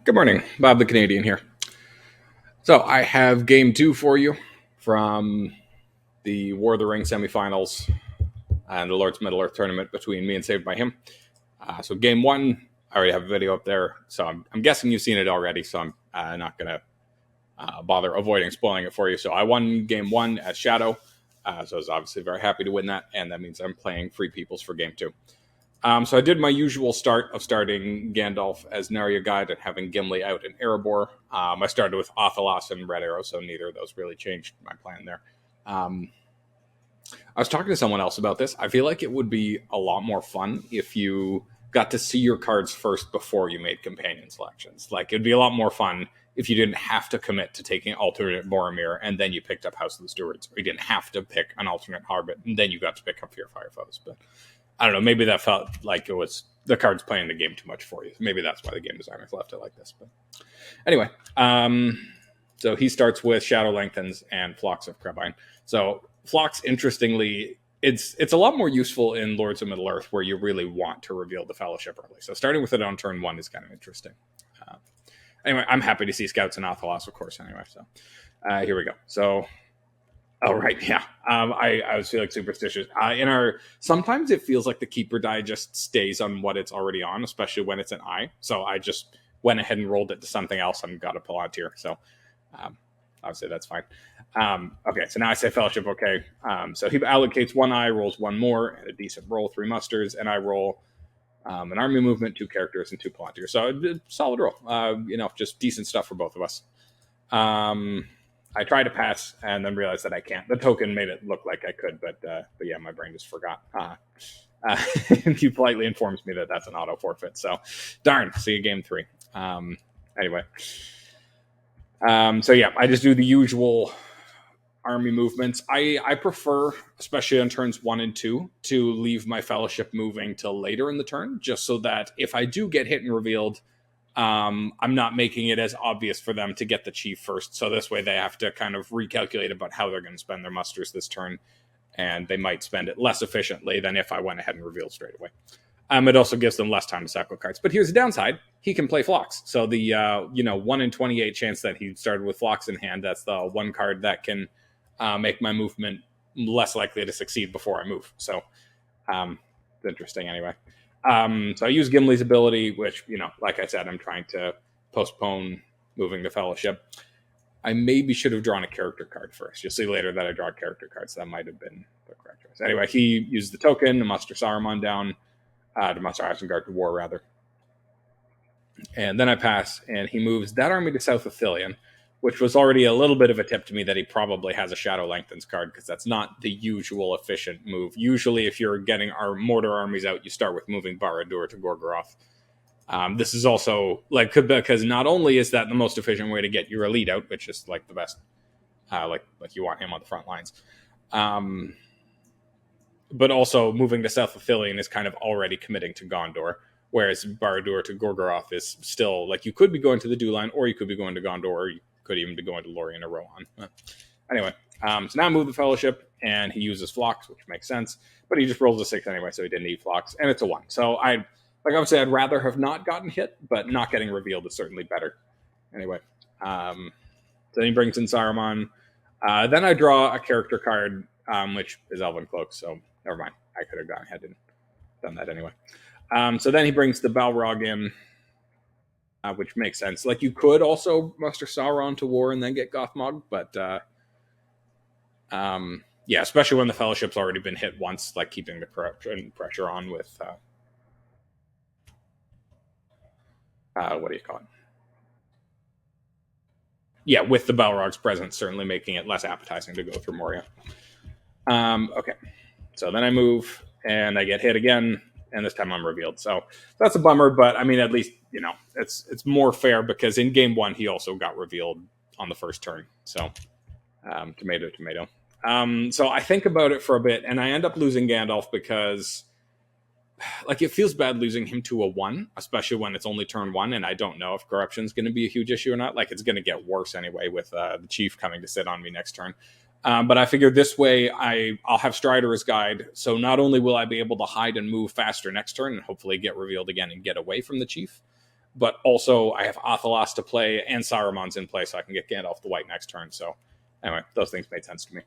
Good morning, Bob the Canadian here. So I have game two for you from the War of the Ring semifinals and the Lord's Middle Earth tournament between me and Saved by Him. So game one, I already have a video up there, so I'm guessing you've seen it already, so I'm not going to bother avoiding spoiling it for you. So I won game one as Shadow, so I was obviously very happy to win that, and that means I'm playing Free Peoples for game two. So I did my usual start of starting Gandalf as Narya Guide and having Gimli out in Erebor. I started with Athelas and Red Arrow, so neither of those really changed my plan there. I was talking to someone else about this. I feel like it would be a lot more fun if you got to see your cards first before you made companion selections. Like, it'd be a lot more fun if you didn't have to commit to taking alternate Boromir and then you picked up House of the Stewards, or you didn't have to pick an alternate Hobbit and then you got to pick up Fear Fire Foes. But I don't know, maybe that felt like it was the cards playing the game too much for you. Maybe that's why the game designers left it like this. But anyway, so he starts with Shadow Lengthens and Flocks of Crabine. So Flocks, interestingly, it's a lot more useful in Lords of Middle-earth where you really want to reveal the Fellowship early. So starting with it on turn one is kind of interesting. Anyway, I'm happy to see Scouts and Athelas, of course, anyway. So here we go. So... Oh, right, yeah. I was feeling superstitious. Sometimes it feels like the Keeper die just stays on what it's already on, especially when it's an eye. So I just went ahead and rolled it to something else and got a Palantir. So obviously that's fine. Okay, so now I say Fellowship, okay. So he allocates one eye, rolls one more, and a decent roll, 3 musters, and I roll an army movement, 2 characters, and 2 Palantirs. So solid roll. Just decent stuff for both of us. I tried to pass and then realized that I can't. The token made it look like I could, but yeah, my brain just forgot. He politely informs me that that's an auto forfeit. So, darn. See you game 3. Anyway, so yeah, I just do the usual army movements. I prefer, especially on turns 1 and 2, to leave my Fellowship moving till later in the turn, just so that if I do get hit and revealed, I'm not making it as obvious for them to get the chief first. So this way they have to kind of recalculate about how they're going to spend their musters this turn. And they might spend it less efficiently than if I went ahead and revealed straight away. It also gives them less time to cycle cards. But here's the downside. He can play Flocks. So the 1 in 28 chance that he started with Flocks in hand, that's the one card that can make my movement less likely to succeed before I move. So it's interesting anyway. So I use Gimli's ability, which, like I said, I'm trying to postpone moving the Fellowship. I maybe should have drawn a character card first. You'll see later that I draw character cards. That might have been the correct choice. Anyway, he used the token to muster Saruman down, to muster Isengard to war, rather. And then I pass, and he moves that army to South Ithilien, which was already a little bit of a tip to me that he probably has a Shadow Lengthens card, because that's not the usual efficient move. Usually, if you're getting our mortar armies out, you start with moving Barad-dûr to Gorgoroth. This is also, because not only is that the most efficient way to get your elite out, which is, the best, like you want him on the front lines, but also moving to South Ithilien is kind of already committing to Gondor, whereas Barad-dûr to Gorgoroth is still, you could be going to the Dew Line, or you could be going to Gondor, or you could even be going to Lorien or Rohan. Anyway, so now I move the Fellowship, and he uses Flocks, which makes sense, but he just rolls a 6 anyway, so he didn't need Flocks, and it's a 1. So I would say I'd rather have not gotten hit, but not getting revealed is certainly better. Anyway, then he brings in Saruman. Then I draw a character card, which is Elven Cloak, so never mind. I could have gone ahead and done that anyway. So then he brings the Balrog in, which makes sense. You could also muster Sauron to war and then get Gothmog, but yeah, especially when the Fellowship's already been hit once, keeping the pressure on with what do you call it? Yeah, with the Balrog's presence, certainly making it less appetizing to go through Moria. Okay, so then I move, and I get hit again, and this time I'm revealed. So that's a bummer, but I mean, at least, it's more fair, because in game 1, he also got revealed on the first turn. So tomato. So I think about it for a bit, and I end up losing Gandalf because... it feels bad losing him to a 1, especially when it's only turn 1, and I don't know if corruption is going to be a huge issue or not. It's going to get worse anyway with the chief coming to sit on me next turn. But I figured this way I'll have Strider as guide, so not only will I be able to hide and move faster next turn and hopefully get revealed again and get away from the chief, but also I have Athelas to play and Saruman's in play, so I can get Gandalf the White next turn. So anyway, those things made sense to me.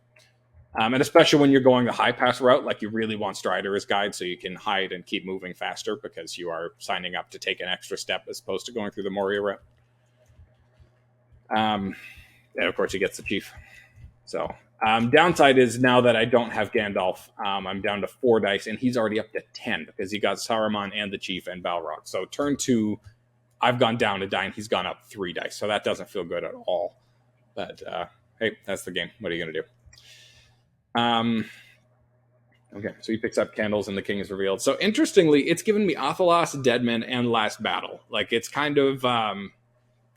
And especially when you're going the high pass route, like you really want Strider as guide so you can hide and keep moving faster because you are signing up to take an extra step as opposed to going through the Moria route. And of course, he gets the Chief. So downside is now that I don't have Gandalf, I'm down to 4 dice, and he's already up to 10 because he got Saruman and the Chief and Balrog. So turn 2, I've gone down to die, and he's gone up 3 dice. So that doesn't feel good at all. But hey, that's the game. What are you going to do? Okay, so he picks up Candles and the King is revealed. So interestingly, it's given me Athelas, Deadman, and Last Battle. Like it's kind of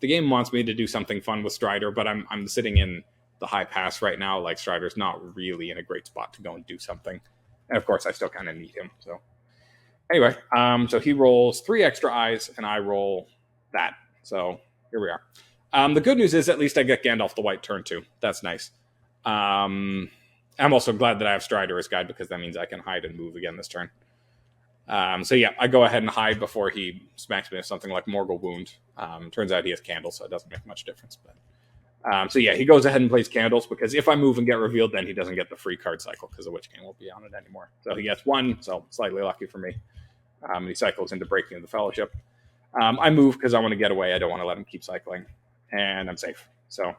the game wants me to do something fun with Strider, but I'm sitting in the high pass right now. Like Strider's not really in a great spot to go and do something. And of course, I still kind of need him. So anyway, so he rolls 3 extra eyes, and I roll that. So here we are. The good news is at least I get Gandalf the White turn 2. That's nice. I'm also glad that I have Strider as guide because that means I can hide and move again this turn. So yeah, I go ahead and hide before he smacks me with something like Morgul Wound. Turns out he has Candles, so it doesn't make much difference. But so yeah, he goes ahead and plays Candles because if I move and get revealed, then he doesn't get the free card cycle because the Witch King won't be on it anymore. So he gets 1, so slightly lucky for me. And he cycles into Breaking the Fellowship. I move because I want to get away. I don't want to let him keep cycling. And I'm safe. So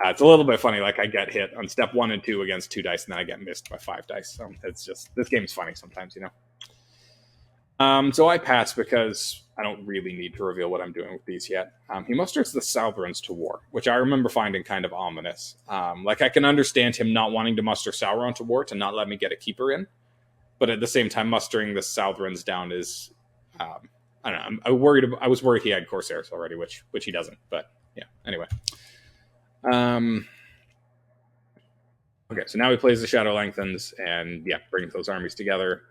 it's a little bit funny. Like I get hit on step 1 and 2 against 2 dice, and then I get missed by 5 dice. So it's just, this game's funny sometimes, you know. So I pass because I don't really need to reveal what I'm doing with these yet. He musters the Southrons to war, which I remember finding kind of ominous. Like I can understand him not wanting to muster Sauron to war to not let me get a keeper in, but at the same time, mustering the Southrons down is, I don't know. I was worried he had Corsairs already, which he doesn't. But yeah, anyway. Okay, so now he plays the Shadow Lengthens and yeah, brings those armies together.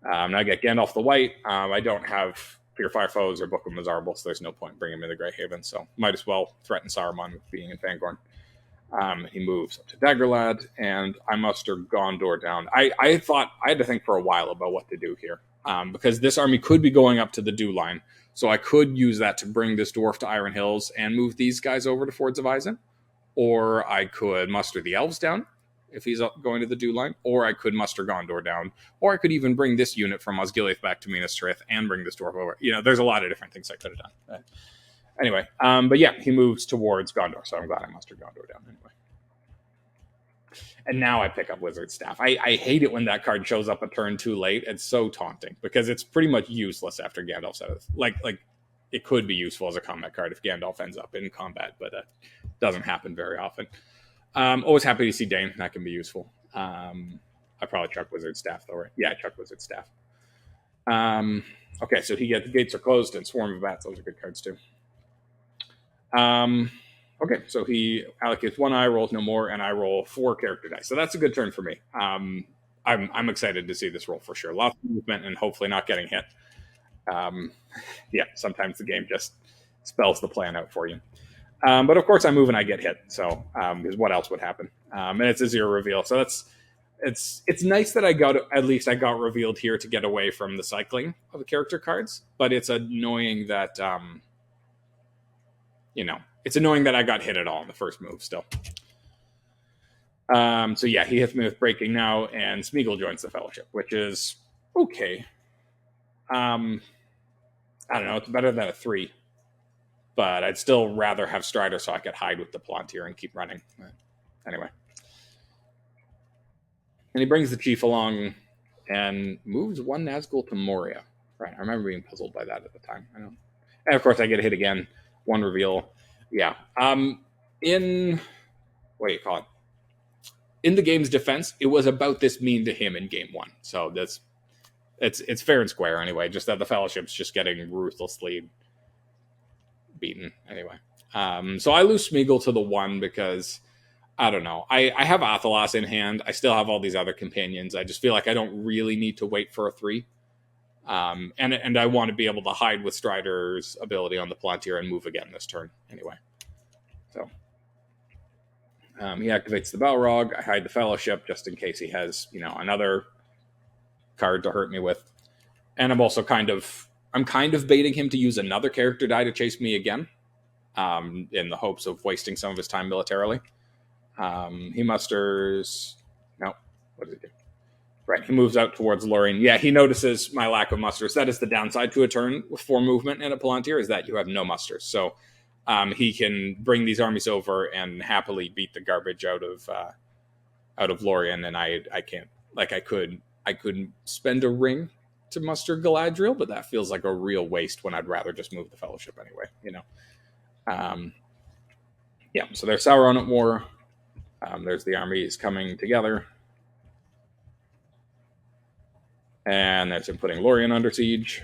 Now I get Gandalf the White. I don't have Purify Foes or Book of Mizarble, so there's no point bringing him in the Grey Haven, so might as well threaten Saruman with being in Fangorn. He moves up to Daggerlad, and I muster Gondor down. I thought, I had to think for a while about what to do here, because this army could be going up to the Dew Line, so I could use that to bring this dwarf to Iron Hills and move these guys over to Fords of Isen, or I could muster the Elves down, if he's going to the Dew Line, or I could muster Gondor down, or I could even bring this unit from Osgiliath back to Minas Tirith and bring this dwarf over. You know, there's a lot of different things I could have done. Anyway, but yeah, he moves towards Gondor, so I'm glad I mustered Gondor down anyway. And now I pick up Wizard Staff. I hate it when that card shows up a turn too late. It's so taunting, because it's pretty much useless after Gandalf's out of... Like it could be useful as a combat card if Gandalf ends up in combat, but it doesn't happen very often. Always happy to see Dane. That can be useful. I probably chuck Wizard Staff, though, right? Yeah, I chuck Wizard Staff. Okay, so the gates are closed, and Swarm of Bats. Those are good cards, too. Okay, so he allocates 1 eye, rolls no more, and I roll 4 character dice. So that's a good turn for me. I'm excited to see this roll for sure. Lots of movement and hopefully not getting hit. Yeah, sometimes the game just spells the plan out for you. But of course I move and I get hit. So because what else would happen? And it's a 0 reveal. So it's nice that I got revealed here to get away from the cycling of the character cards. But it's annoying that it's annoying that I got hit at all in the first move still. So yeah, he hits me with Breaking now, and Smeagol joins the Fellowship, which is okay. I don't know, it's better than a 3. But I'd still rather have Strider so I could hide with the Palantir and keep running. Anyway. And he brings the Chief along and moves 1 Nazgul to Moria. Right, I remember being puzzled by that at the time. I know. And of course I get hit again. 1 reveal. Yeah. In the game's defense, it was about this mean to him in game 1. So it's fair and square anyway, just that the Fellowship's just getting ruthlessly beaten anyway. So I lose Smeagol to the 1 because I don't know. I have Athelas in hand. I still have all these other companions. I just feel like I don't really need to wait for a 3. And I want to be able to hide with Strider's ability on the Palantir and move again this turn anyway. So he activates the Balrog. I hide the Fellowship just in case he has, another card to hurt me with. And I'm also kind of I'm kind of baiting him to use another character die to chase me again, in the hopes of wasting some of his time militarily. He musters. No, what does he do? Right, he moves out towards Lorien. Yeah, he notices my lack of musters. That is the downside to a turn with 4 movement in a Palantir, is that you have no musters. So he can bring these armies over and happily beat the garbage out of Lorien, and I can't. Like I could spend a ring to muster Galadriel, but that feels like a real waste when I'd rather just move the Fellowship anyway. Yeah. So there's Sauron at war. There's the armies coming together. And there's him putting Lorien under siege.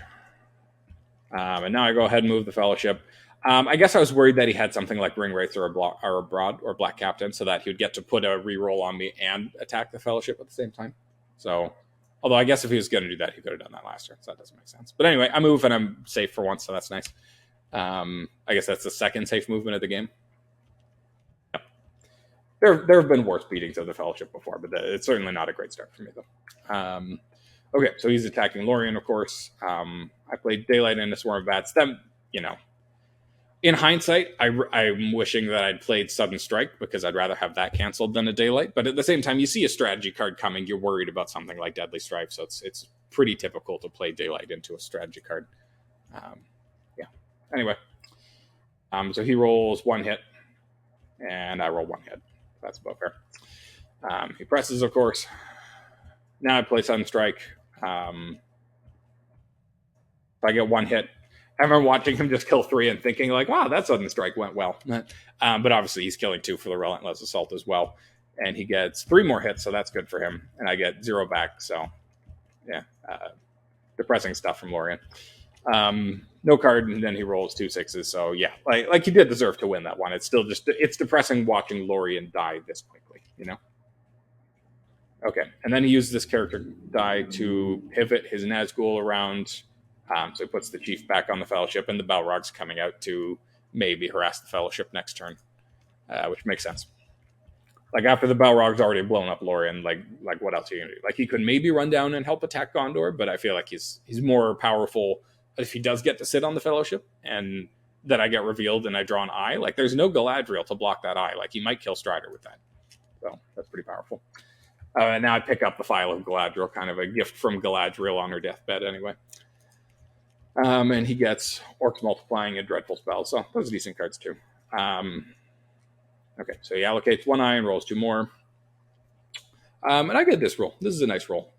And now I go ahead and move the Fellowship. I guess I was worried that he had something like Ring Wraith or a Broad or Black Captain, so that he would get to put a reroll on me and attack the Fellowship at the same time. So, although I guess if he was going to do that, he could have done that last turn, so that doesn't make sense. But anyway, I move and I'm safe for once, so that's nice. I guess that's the second safe movement of the game. Yep. There have been worse beatings of the Fellowship before, but it's certainly not a great start for me, though. Okay, so he's attacking Lorien, of course. I played Daylight into Swarm of Bats. In hindsight, I'm wishing that I'd played Sudden Strike, because I'd rather have that canceled than a Daylight. But at the same time, you see a strategy card coming, you're worried about something like Deadly Strife, so it's pretty typical to play Daylight into a strategy card. Yeah. Anyway, so he rolls 1 hit, and I roll 1 hit. That's about fair. He presses, of course. Now I play Sudden Strike. If I get 1 hit, I remember watching him just kill 3 and thinking like, wow, that Sudden Strike went well. But obviously he's killing 2 for the Relentless Assault as well. And he gets 3 more hits, so that's good for him. And I get 0 back, so yeah. Depressing stuff from Lorien. No card, and then he rolls 2 6s. So yeah, like he did deserve to win that one. It's still it's depressing watching Lorien die this quickly, Okay, and then he used this character die to pivot his Nazgul around. So he puts the Chief back on the Fellowship, and the Balrog's coming out to maybe harass the Fellowship next turn, which makes sense. Like, after the Balrog's already blown up Lorien, like what else are you going to do? Like, he could maybe run down and help attack Gondor, but I feel like he's more powerful if he does get to sit on the Fellowship, and then I get revealed and I draw an eye. Like, there's no Galadriel to block that eye. Like, he might kill Strider with that. So, that's pretty powerful. And now I pick up the File of Galadriel, kind of a gift from Galadriel on her deathbed anyway. And he gets Orcs Multiplying and Dreadful Spells, so those are decent cards too. Okay, so he allocates 1 eye and rolls 2 more. And I get this roll. This is a nice roll.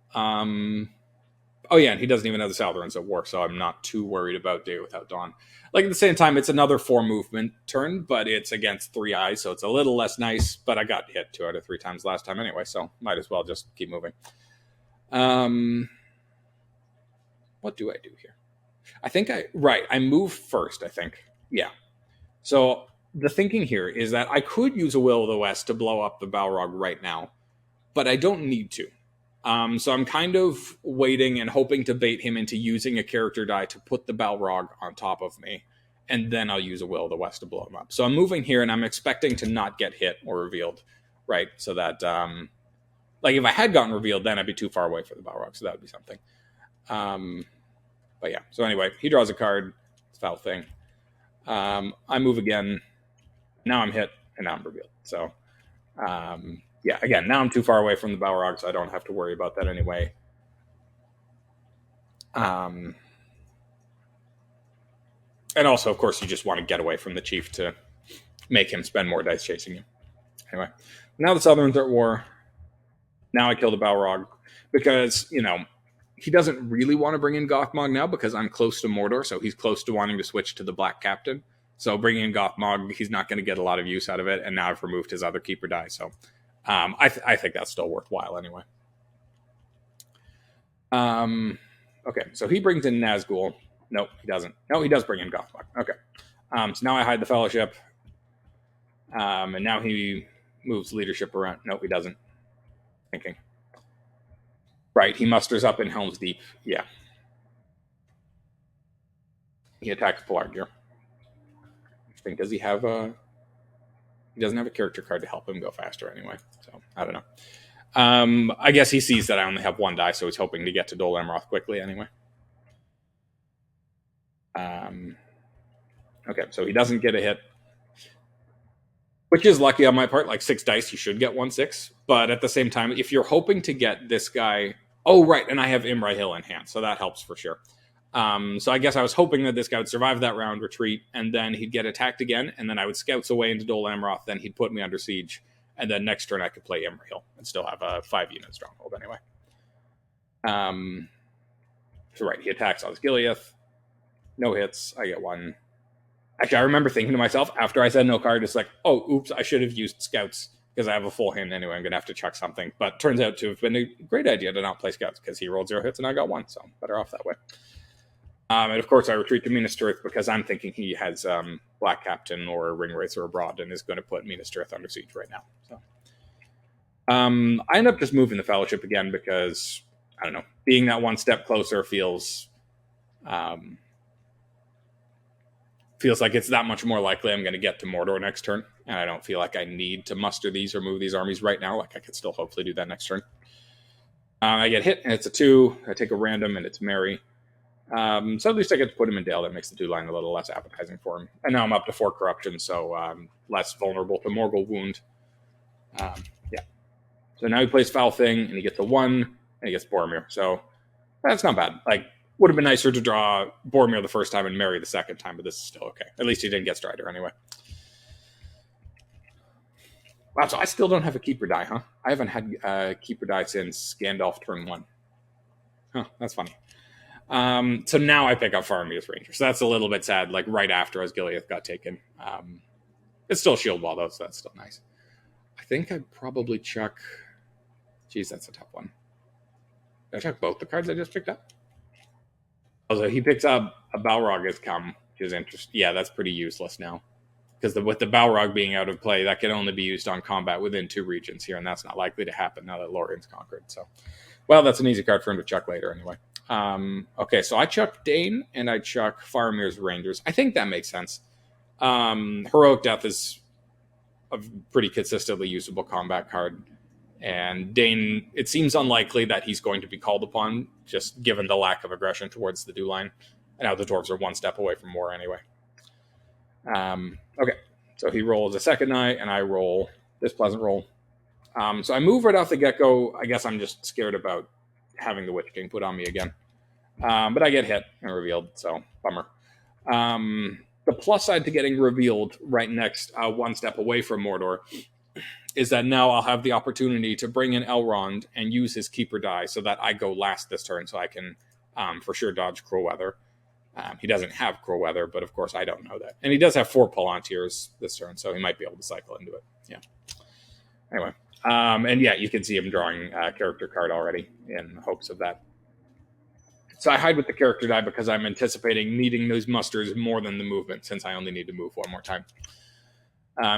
Oh yeah, and he doesn't even have the Southrons at war, so I'm not too worried about Day Without Dawn. Like, at the same time, it's another 4 movement turn, but it's against 3 eyes, so it's a little less nice, but I got hit 2 out of 3 times last time anyway, so might as well just keep moving. What do I do here? I think I move first, I think. Yeah. So the thinking here is that I could use a Will of the West to blow up the Balrog right now, but I don't need to. So I'm kind of waiting and hoping to bait him into using a character die to put the Balrog on top of me, and then I'll use a Will of the West to blow him up. So I'm moving here, and I'm expecting to not get hit or revealed, right? So that, like, if I had gotten revealed, then I'd be too far away for the Balrog, so that would be something. But yeah, so anyway, he draws a card. It's a foul thing. I move again. Now I'm hit, and now I'm revealed. So, yeah, again, now I'm too far away from the Balrog, so I don't have to worry about that anyway. And also, of course, you just want to get away from the Chief to make him spend more dice chasing you. Anyway, now the Southrons are at war. Now I kill the Balrog because, he doesn't really want to bring in Gothmog now because I'm close to Mordor, so he's close to wanting to switch to the Black Captain. So bringing in Gothmog, he's not going to get a lot of use out of it, and now I've removed his other keeper die, so I think that's still worthwhile anyway. Okay, so he brings in Nazgul. Nope, he doesn't. No, he does bring in Gothmog. Okay. So now I hide the Fellowship, and now he moves leadership around. Nope, he doesn't. Thinking. Right, he musters up in Helm's Deep. Yeah. He attacks Pelargir. Interesting. Does he have a... He doesn't have a character card to help him go faster anyway. So, I don't know. I guess he sees that I only have 1 die, so he's hoping to get to Dol Amroth quickly anyway. Okay, so he doesn't get a hit, which is lucky on my part. Like 6 dice, you should get 1/6. But at the same time, if you're hoping to get this guy, oh right, and I have Imrahil in hand, so that helps for sure. So I guess I was hoping that this guy would survive that round, retreat, and then he'd get attacked again, and then I would scouts away into Dol Amroth, then he'd put me under siege, and then next turn I could play Imrahil and still have a 5-unit stronghold anyway. So right, he attacks Osgiliath. No hits. I get 1. Actually, I remember thinking to myself after I said no card, it's like, oh, oops, I should have used scouts because I have a full hand anyway. I'm going to have to chuck something. But turns out to have been a great idea to not play scouts because he rolled 0 hits and I got 1. So better off that way. And of course, I retreat to Minas Tirith because I'm thinking he has Black Captain or Ring Racer Abroad and is going to put Minas Tirith under siege right now. So I end up just moving the Fellowship again because, I don't know, being that one step closer feels like it's that much more likely I'm going to get to Mordor next turn, and I don't feel like I need to muster these or move these armies right now. Like I could still hopefully do that next turn. I get hit, and it's a 2. I take a random, and it's Mary. So at least I get to put him in Dale. That makes the 2 line a little less appetizing for him. And now I'm up to 4 corruption, so less vulnerable to Morgul Wound. Yeah. So now he plays Foul Thing, and he gets a 1, and he gets Boromir. So that's not bad. Like, would have been nicer to draw Boromir the first time and Mary the second time, but this is still okay. At least he didn't get Strider anyway. Wow, so I still don't have a Keeper die, huh? I haven't had a Keeper die since Gandalf turn 1. Huh, that's funny. So now I pick up Faramir's Ranger. So that's a little bit sad, like right after Osgiliath got taken. It's still Shield Wall, though, so that's still nice. I think I'd probably chuck... Geez, that's a tough one. Did I chuck both the cards I just picked up? So he picks up a Balrog as come, which is interesting. Yeah, that's pretty useless now. Because with the Balrog being out of play, that can only be used on combat within 2 regions here, and that's not likely to happen now that Lorien's conquered. So, well, that's an easy card for him to chuck later anyway. Okay, so I chuck Dane, and I chuck Faramir's Rangers. I think that makes sense. Heroic Death is a pretty consistently usable combat card. And Dane, it seems unlikely that he's going to be called upon, just given the lack of aggression towards the Dew line. And now the dwarves are 1 step away from war anyway. Okay, so he rolls a second night, and I roll this pleasant roll. So I move right off the get-go. I guess I'm just scared about having the Witch King put on me again. But I get hit and revealed, so bummer. The plus side to getting revealed right next, 1 step away from Mordor, is that now I'll have the opportunity to bring in Elrond and use his Keeper die so that I go last this turn, so I can for sure dodge Cruel Weather. He doesn't have Cruel Weather, but of course I don't know that. And he does have 4 Palantirs this turn, so he might be able to cycle into it. Yeah. Anyway. And yeah, you can see him drawing a character card already in hopes of that. So I hide with the character die because I'm anticipating needing those musters more than the movement, since I only need to move 1 more time.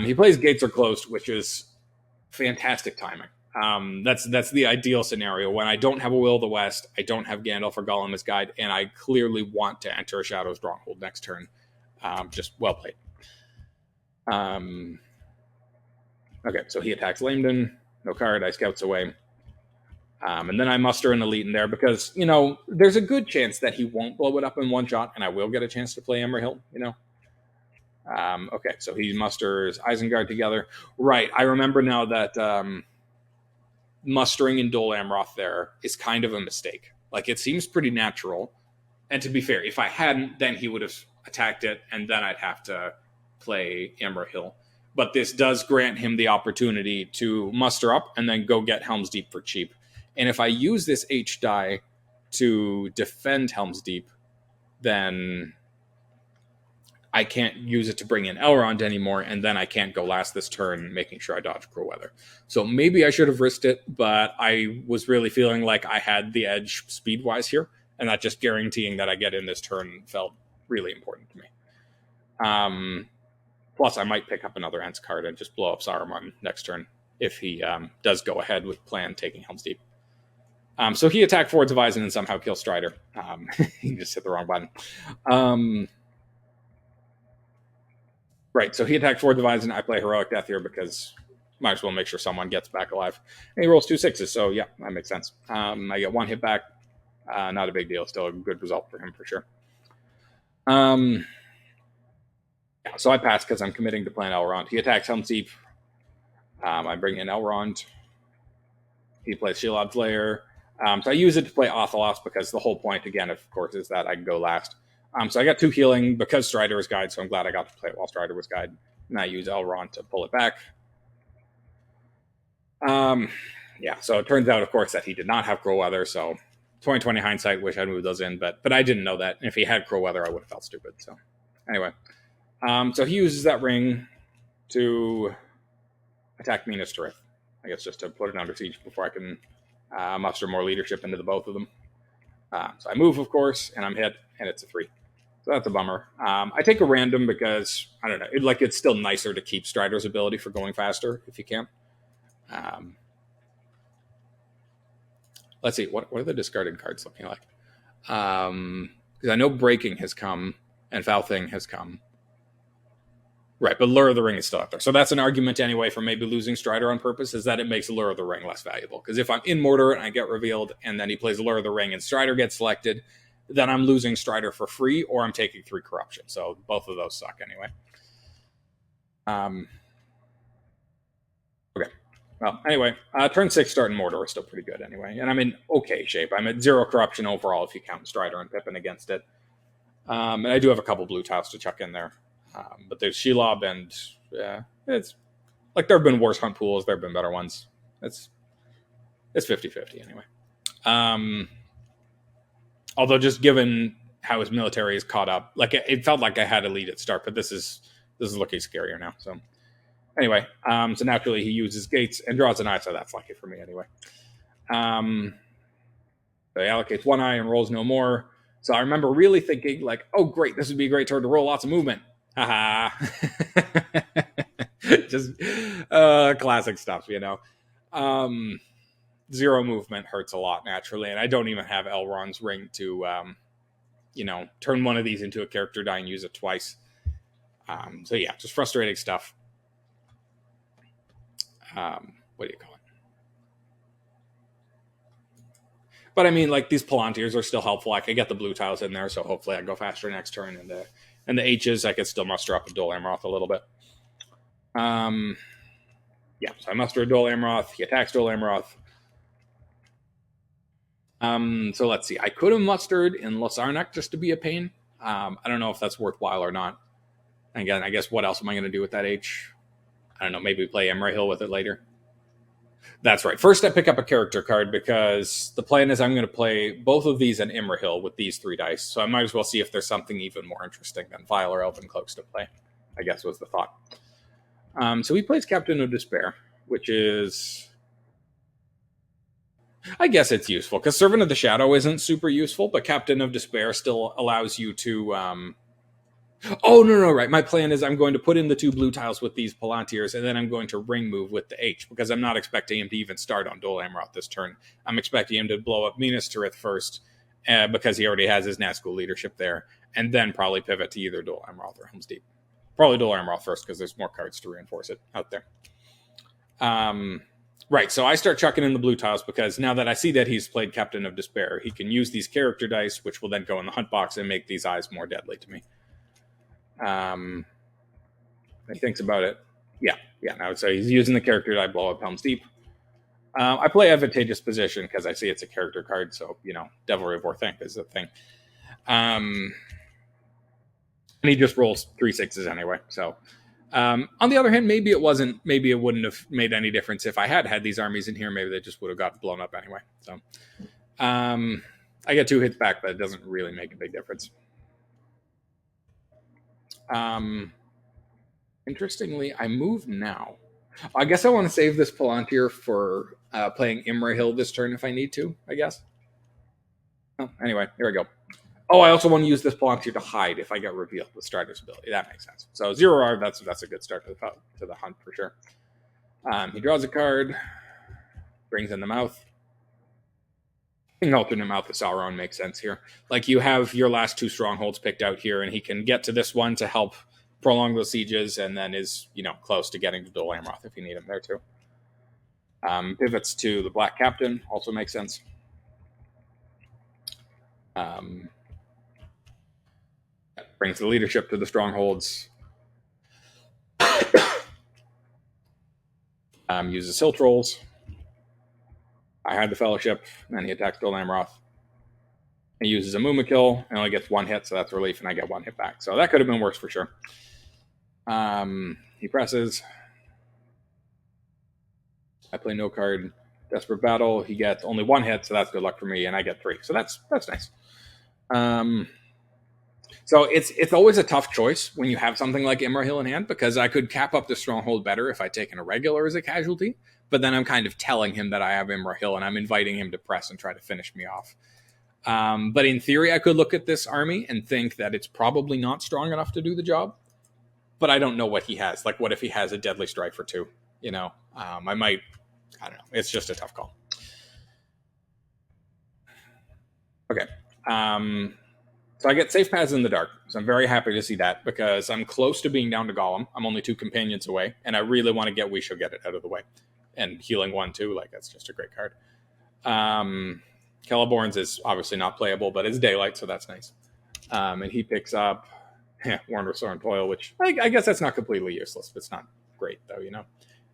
He plays Gates Are Closed, which is fantastic timing. That's the ideal scenario when I don't have a Will of the West, I don't have Gandalf or Gollum as guide, and I clearly want to enter a Shadow Stronghold next turn. Just well played. Okay, so he attacks Lamden, no card, I scouts away. And then I muster an Elite in there because, you know, there's a good chance that he won't blow it up in 1 shot, and I will get a chance to play Imrahil, you know. Okay, so he musters Isengard together. Right, I remember now that mustering in Dol Amroth there is kind of a mistake. Like, it seems pretty natural. And to be fair, if I hadn't, then he would have attacked it, and then I'd have to play Imrahil. But this does grant him the opportunity to muster up and then go get Helm's Deep for cheap. And if I use this H die to defend Helm's Deep, then I can't use it to bring in Elrond anymore, and then I can't go last this turn, making sure I dodge Cruel Weather. So maybe I should have risked it, but I was really feeling like I had the edge speed-wise here, and that just guaranteeing that I get in this turn felt really important to me. Plus, I might pick up another Ents card and just blow up Saruman next turn if he does go ahead with plan taking Helm's Deep. So he attacked Fords of Isen and somehow kills Strider. He just hit the wrong button. Right, so he attacked Fords of Isen. I play Heroic Death here because might as well make sure someone gets back alive. And he rolls 2 6s, so yeah, that makes sense. I get 1 hit back. Not a big deal. Still a good result for him for sure. Yeah, so I pass because I'm committing to playing Elrond. He attacks Helm's Deep. I bring in Elrond. He plays Shelob's Lair. So I use it to play Athelos because the whole point, again, of course, is that I can go last. So I got 2 healing because Strider was guide, so I'm glad I got to play it while Strider was guide. And I use Elrond to pull it back. Yeah, so it turns out, of course, that he did not have Crow Weather, so 2020 hindsight, wish I'd moved those in, but I didn't know that. And if he had Crow Weather, I would have felt stupid. So anyway, so he uses that ring to attack Minas Tirith. I guess just to put it under siege before I can muster more leadership into the both of them. So I move, of course, and I'm hit, and it's a 3. So that's a bummer. I take a random because, I don't know, it's still nicer to keep Strider's ability for going faster if you can. Let's see, what are the discarded cards looking like? Because I know Breaking has come, and Foul Thing has come. Right, but Lure of the Ring is still out there. So that's an argument anyway for maybe losing Strider on purpose, is that it makes Lure of the Ring less valuable. Because if I'm in Mortar and I get revealed, and then he plays Lure of the Ring and Strider gets selected, then I'm losing Strider for free, or I'm taking 3 corruption. So both of those suck anyway. Okay. Well, anyway, turn 6 starting Mortar is still pretty good anyway. And I'm in okay shape. I'm at 0 corruption overall if you count Strider and Pippin against it. And I do have a couple blue tiles to chuck in there. But there's Shelob, and it's like there have been worse hunt pools. There have been better ones. It's 50-50 anyway. Although just given how his military is caught up, like it felt like I had a lead at start, but this is looking scarier now. So anyway, so naturally he uses gates and draws an eye, so that's lucky for me anyway. So he allocates 1 eye and rolls no more. So I remember really thinking like, oh great, this would be a great turn to roll lots of movement. Haha. Just classic stuff, you know. 0 movement hurts a lot naturally, and I don't even have Elrond's ring to turn one of these into a character die and use it twice. So yeah, just frustrating stuff. What do you call it? But I mean, like, these Palantirs are still helpful. I could get the blue tiles in there, so hopefully I go faster next turn. And the H's, I could still muster up a Dol Amroth a little bit. Yeah, so I muster a Dol Amroth. He attacks Dol Amroth. So let's see. I could have mustered in Losarnak just to be a pain. I don't know if that's worthwhile or not. Again, I guess what else am I going to do with that H? I don't know. Maybe play Emrakil with it later. That's right. First, I pick up a character card because the plan is I'm going to play both of these and Imrahil with these 3 dice. So I might as well see if there's something even more interesting than Vile or Elven Cloaks to play, I guess was the thought. So he plays Captain of Despair, which is... I guess it's useful because Servant of the Shadow isn't super useful, but Captain of Despair still allows you to... Oh, no, right. My plan is I'm going to put in the 2 blue tiles with these Palantirs, and then I'm going to ring move with the H, because I'm not expecting him to even start on Dol Amroth this turn. I'm expecting him to blow up Minas Tirith first, because he already has his Nazgul leadership there, and then probably pivot to either Dol Amroth or Helm's Deep. Probably Dol Amroth first, because there's more cards to reinforce it out there. Right, so I start chucking in the blue tiles, because now that I see that he's played Captain of Despair, he can use these character dice, which will then go in the hunt box and make these eyes more deadly to me. He thinks about it. Yeah. I would say he's using the character die, blow up Helm's Deep. I play Advantageous Position because I see it's a character card, so Devilry of Orthanc is the thing. And he just rolls 3 6s anyway. So, on the other hand, maybe it wouldn't have made any difference if I had these armies in here. Maybe they just would have got blown up anyway. So, I get 2 hits back, but it doesn't really make a big difference. Interestingly, I move now. I guess I want to save this Palantir for playing Imrahil this turn if I need to, I guess. Oh, anyway, here we go. Oh, I also want to use this Palantir to hide if I get revealed with Strider's ability. That makes sense. So 0R, that's a good start to the hunt for sure. He draws a card, brings in the mouth. Alternate Mouth of Sauron makes sense here. Like, you have your last 2 strongholds picked out here, and he can get to this one to help prolong those sieges, and then is, close to getting to Dol Amroth if you need him there too. Pivots to the Black Captain, also makes sense. Brings the leadership to the strongholds. Uses silt rolls. I hide the fellowship, and then he attacks Dol Amroth. He uses a Muma kill and only gets one hit, so that's relief, and I get one hit back. So that could have been worse for sure. He presses. I play no card. Desperate Battle. He gets only one hit, so that's good luck for me, and I get 3. So that's nice. So it's always a tough choice when you have something like Imrahil in hand, because I could cap up the stronghold better if I'd taken a regular as a casualty, but then I'm kind of telling him that I have Imrahil and I'm inviting him to press and try to finish me off. But in theory, I could look at this army and think that it's probably not strong enough to do the job, but I don't know what he has. Like, what if he has a Deadly Strike for 2? You know, I don't know. It's just a tough call. Okay. So I get safe paths in the dark. So I'm very happy to see that, because I'm close to being down to Golem. I'm only 2 companions away, and I really want to get We Shall Get It out of the way. And healing 1 too, like, that's just a great card. Celeborn's is obviously not playable, but it's daylight, so that's nice. And he picks up Warren Restore and Toil, which I guess that's not completely useless. It's not great though, you know.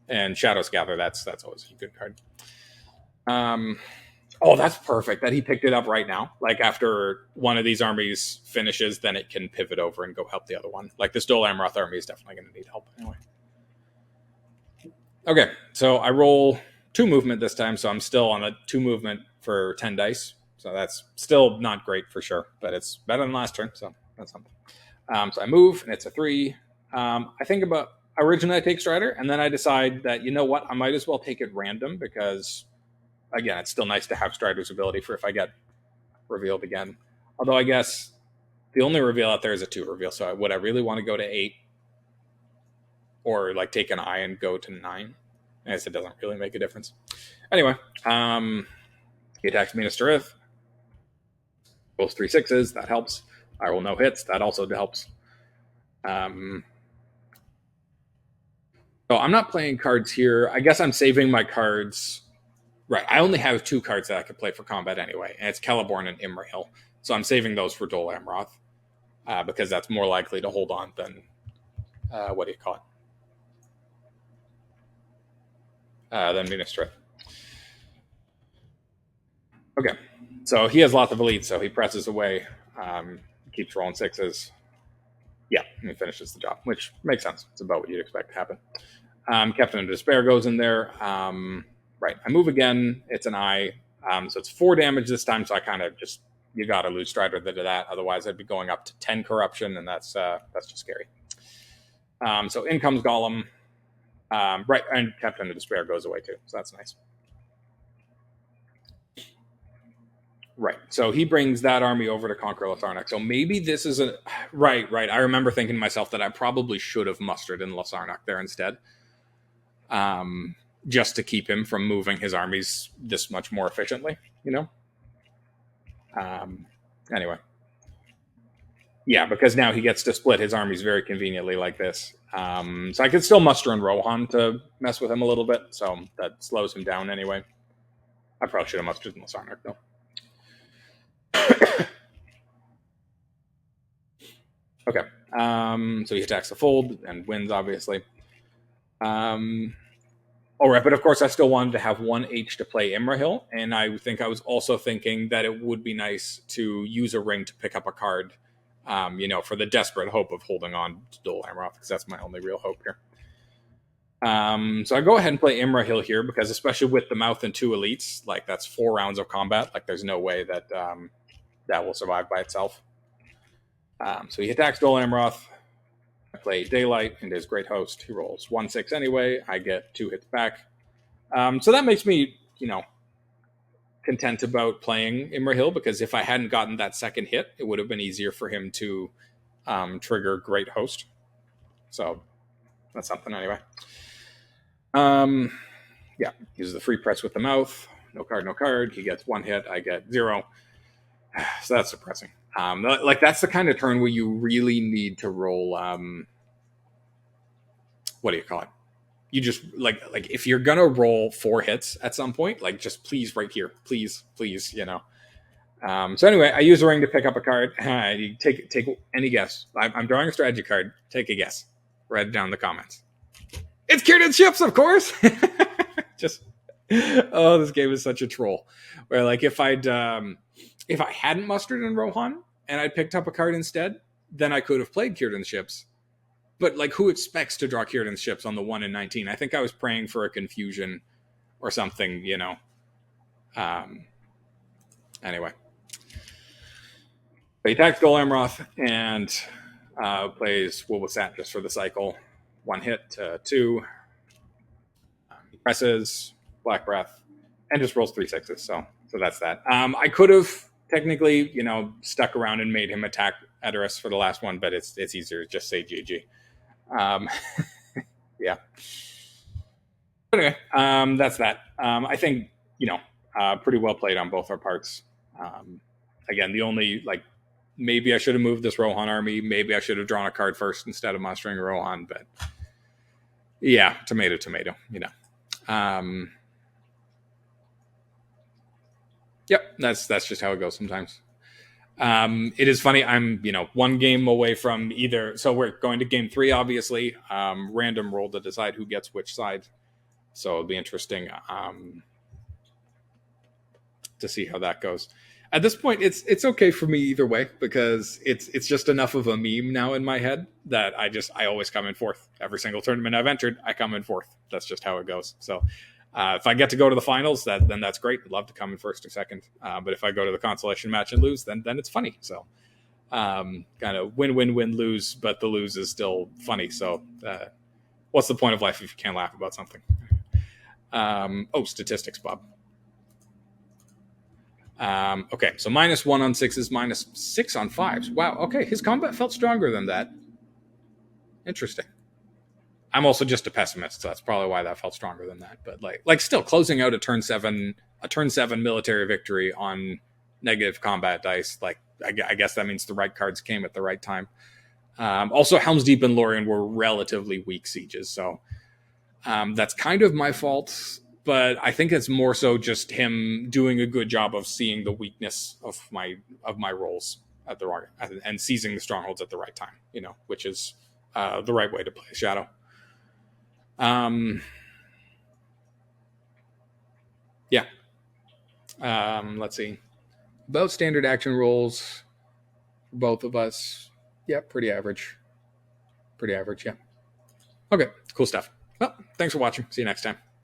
And Shadows Gather, that's always a good card. Oh, that's perfect that he picked it up right now. Like, after one of these armies finishes, then it can pivot over and go help the other one. Like, this Dol Amroth army is definitely going to need help anyway. Okay, so I roll 2 movement this time, so I'm still on a 2 movement for 10 dice. So that's still not great for sure, but it's better than last turn, so that's something. So I move, and it's a 3. I think about, originally I take Strider, and then I decide that, you know what, I might as well take it random, because again, it's still nice to have Strider's ability for if I get revealed again. Although I guess the only reveal out there is a 2 reveal. So would I really want to go to 8? Or like take an eye and go to 9? I guess it doesn't really make a difference. Anyway, he attacks Minas Tirith. Rolls 3 6s. That helps. I roll no hits. That also helps. So I'm not playing cards here. I guess I'm saving my cards. Right, I only have 2 cards that I could play for combat anyway, and it's Celeborn and Imrahil. So I'm saving those for Dol Amroth, because that's more likely to hold on than, what do you call it? Than Minas Tirith. Okay, so he has lots of elites, so he presses away, keeps rolling 6s. Yeah, and he finishes the job, which makes sense. It's about what you'd expect to happen. Captain of Despair goes in there. Right, I move again. It's an eye. So it's 4 damage this time, so I kind of just, you got to lose Strider to that. Otherwise, I'd be going up to 10 corruption, and that's just scary. So in comes Golem. Right, and Captain of Despair goes away too, so that's nice. Right, so he brings that army over to conquer Lasarnak. So maybe this is a... Right. I remember thinking to myself that I probably should have mustered in Lasarnak there instead. Just to keep him from moving his armies this much more efficiently, you know? Anyway. Yeah, because now he gets to split his armies very conveniently like this. So I could still muster in Rohan to mess with him a little bit, so that slows him down anyway. I probably should have mustered in Lasarnak, though. Okay. So he attacks the fold and wins, obviously. All right, but of course I still wanted to have 1 H to play Imrahil, and I think I was also thinking that it would be nice to use a ring to pick up a card, for the desperate hope of holding on to Dol Amroth, because that's my only real hope here. So I go ahead and play Imrahil here, because especially with the mouth and 2 elites, like, that's 4 rounds of combat. Like, there's no way that that will survive by itself. So he attacks Dol Amroth. I play Daylight into his Great Host. He rolls 1/6 anyway. I get 2 hits back. So that makes me, content about playing Imrahil, because if I hadn't gotten that second hit, it would have been easier for him to trigger Great Host. So that's something anyway. Yeah, uses the free press with the mouth. No card. He gets 1 hit. I get 0. So that's depressing. That's the kind of turn where you really need to roll. What do you call it? You just like if you're gonna roll 4 hits at some point, just please right here, please, So anyway, I use a ring to pick up a card. You take any guess. I'm drawing a strategy card. Take a guess. Write it down in the comments. It's Kieran's ships, of course. Just this game is such a troll. Where like if I hadn't mustered in Rohan and I'd picked up a card instead, then I could have played Kieran's ships. But like, who expects to draw Kieran's ships on the 1 in 19? I think I was praying for a confusion or something, you know. Anyway. He attacks Gol Amroth and plays Will with Sat just for the cycle. 1 hit, 2. He presses, Black Breath, and just rolls 3 6s. So that's that. I could have technically, you know, stuck around and made him attack Edoras for the last one, but it's easier to just say GG. Yeah. But anyway, that's that. I think, you know, pretty well played on both our parts. Again, the only, like, maybe I should have moved this Rohan army. Maybe I should have drawn a card first instead of mustering Rohan. But yeah, tomato, you know. Yep, that's just how it goes sometimes. It is funny. I'm, you know, 1 game away from either. So we're going to game 3, obviously. Random roll to decide who gets which side. So it'll be interesting to see how that goes. At this point, it's okay for me either way because it's just enough of a meme now in my head that I always come in 4th. Every single tournament I've entered, I come in 4th. That's just how it goes. So if I get to go to the finals, then that's great. I'd love to come in 1st or 2nd. But if I go to the consolation match and lose, then it's funny. So kind of win, lose, but the lose is still funny. So what's the point of life if you can't laugh about something? Statistics, Bob. Okay, so -1 on 6s, -6 on 5s. Wow, okay, his combat felt stronger than that. Interesting. I'm also just a pessimist, so that's probably why that felt stronger than that. But like still closing out a turn 7 military victory on negative combat dice. Like I guess that means the right cards came at the right time. Also, Helm's Deep and Lorien were relatively weak sieges, so that's kind of my fault. But I think it's more so just him doing a good job of seeing the weakness of my rolls at the wrong and seizing the strongholds at the right time. You know, which is the right way to play Shadow. Yeah. Let's see. About standard action rolls for both of us. Yeah, pretty average. Yeah. Okay, cool stuff. Well, thanks for watching. See you next time.